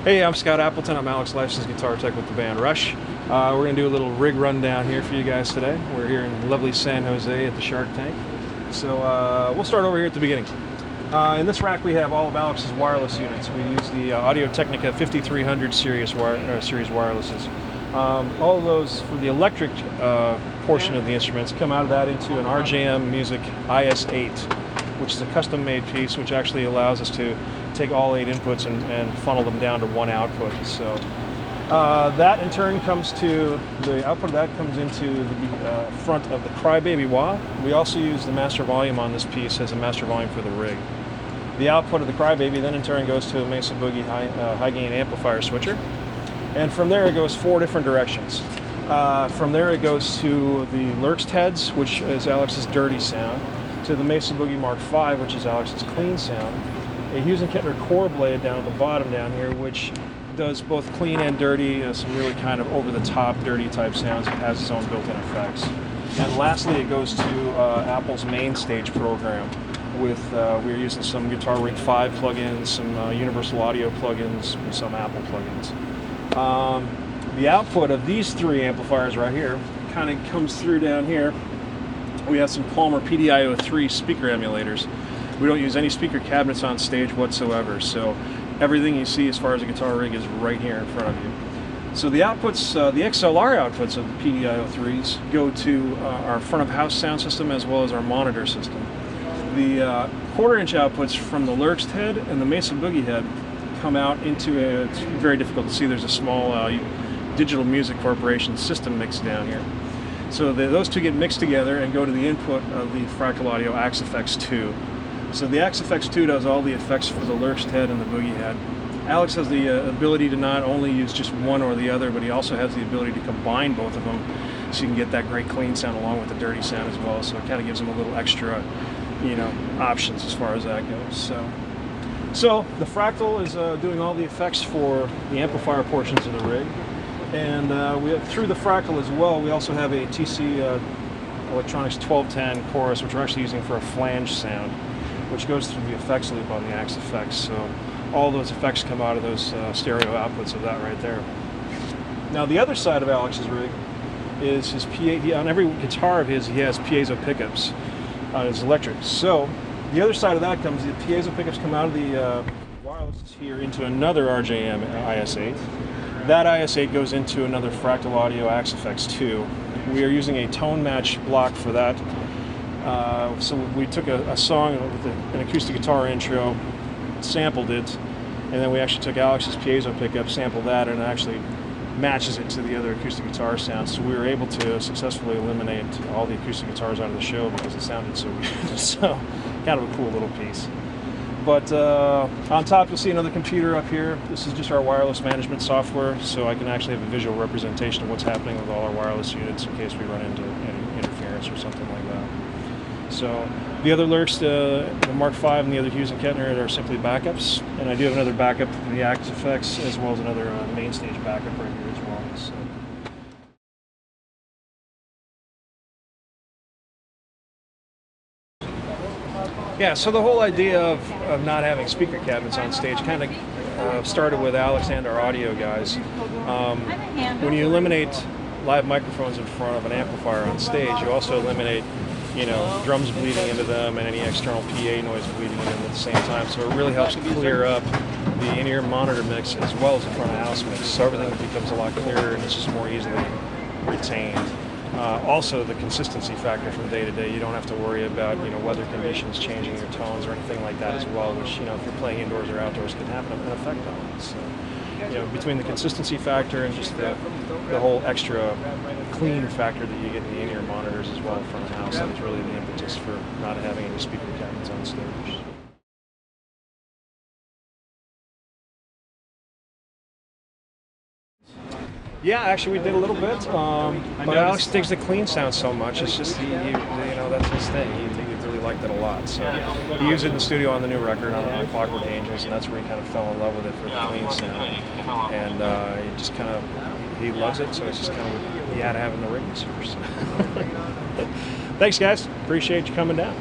Hey, I'm Scott Appleton. I'm Alex Lifeson's guitar tech with the band Rush. We're going to do a little rig rundown here for you guys today. We're here in lovely San Jose at the Shark Tank. So we'll start over here at the beginning. In this rack we have all of Alex's wireless units. We use the Audio-Technica 5300 series wirelesses. All of those for the electric portion of the instruments come out of that into an RJM Music IS-8, which is a custom-made piece which actually allows us to take all 8 inputs and funnel them down to one output. So that in turn comes to, the output of that comes into the front of the Crybaby wah. We also use the master volume on this piece as a master volume for the rig. The output of the Crybaby then in turn goes to a Mesa Boogie high gain amplifier switcher. And from there it goes 4 different directions. From there it goes to the Lurks heads, which is Alex's dirty sound, to the Mesa Boogie Mark V, which is Alex's clean sound. A Hughes & Kettner core blade down at the bottom down here, which does both clean and dirty, some really kind of over-the-top dirty type sounds. It has its own built-in effects. And lastly, it goes to Apple's main stage program. With we're using some Guitar Rig 5 plugins, some Universal Audio plugins, and some Apple plugins. The output of these 3 amplifiers right here kind of comes through down here. We have some Palmer PDIO3 speaker emulators. We don't use any speaker cabinets on stage whatsoever, so everything you see as far as a guitar rig is right here in front of you. So the outputs, the XLR outputs of the PDIO3s go to our front of house sound system as well as our monitor system. The 1/4-inch outputs from the Lurks head and the Mesa Boogie head come out into it's very difficult to see, there's a small Digital Music Corporation system mix down here. So those two get mixed together and go to the input of the Fractal Audio AXFX 2. So the AXFX 2 does all the effects for the Lurks head and the Boogie head. Alex has the ability to not only use just one or the other, but he also has the ability to combine both of them so you can get that great clean sound along with the dirty sound as well. So it kind of gives him a little extra, options as far as that goes. So the Fractal is doing all the effects for the amplifier portions of the rig. And through the Fractal as well, we also have a TC Electronics 1210 chorus, which we're actually using for a flange sound, which goes through the effects loop on the AXFX. So all those effects come out of those stereo outputs of that right there. Now the other side of Alex's rig is his PA. On every guitar of his, he has piezo pickups on his electric. So the other side of that comes, the piezo pickups come out of the wireless here into another RJM IS-8. That IS-8 goes into another Fractal Audio AXFX 2. We are using a tone match block for that. So we took a song with an acoustic guitar intro, sampled it, and then we actually took Alex's piezo pickup, sampled that, and it actually matches it to the other acoustic guitar sounds. So we were able to successfully eliminate all the acoustic guitars out of the show because it sounded so good. So kind of a cool little piece. But on top you'll see another computer up here. This is just our wireless management software, so I can actually have a visual representation of what's happening with all our wireless units in case we run into any interference or something like that. So the other Lurks, the Mark V and the other Hughes & Kettner are simply backups, and I do have another backup for the AXFX as well as another main stage backup right here as well. So. Yeah, so the whole idea of not having speaker cabinets on stage kind of started with Alex and our audio guys. When you eliminate live microphones in front of an amplifier on stage, you also eliminate, drums bleeding into them and any external PA noise bleeding into them at the same time. So it really helps clear up the in-ear monitor mix as well as the front of house mix. So everything becomes a lot clearer and it's just more easily retained. Also, the consistency factor from day to day. You don't have to worry about weather conditions changing your tones or anything like that as well, which if you're playing indoors or outdoors can have an effect on it. So, between the consistency factor and just the whole extra clean factor that you get in the in-ear monitors as well from the house, that's really the impetus for not having any speaker cabinets on stage. Yeah, actually we did a little bit, but Alex digs the clean sound so much. It's just, that's his thing. He really liked it a lot. So he used it in the studio on the new record on Clockwork Angels, and that's where he kind of fell in love with it for the clean sound. And he just kind of, he loves it, so it's just kind of, he had to have it in the rig this year. So. Thanks guys, appreciate you coming down.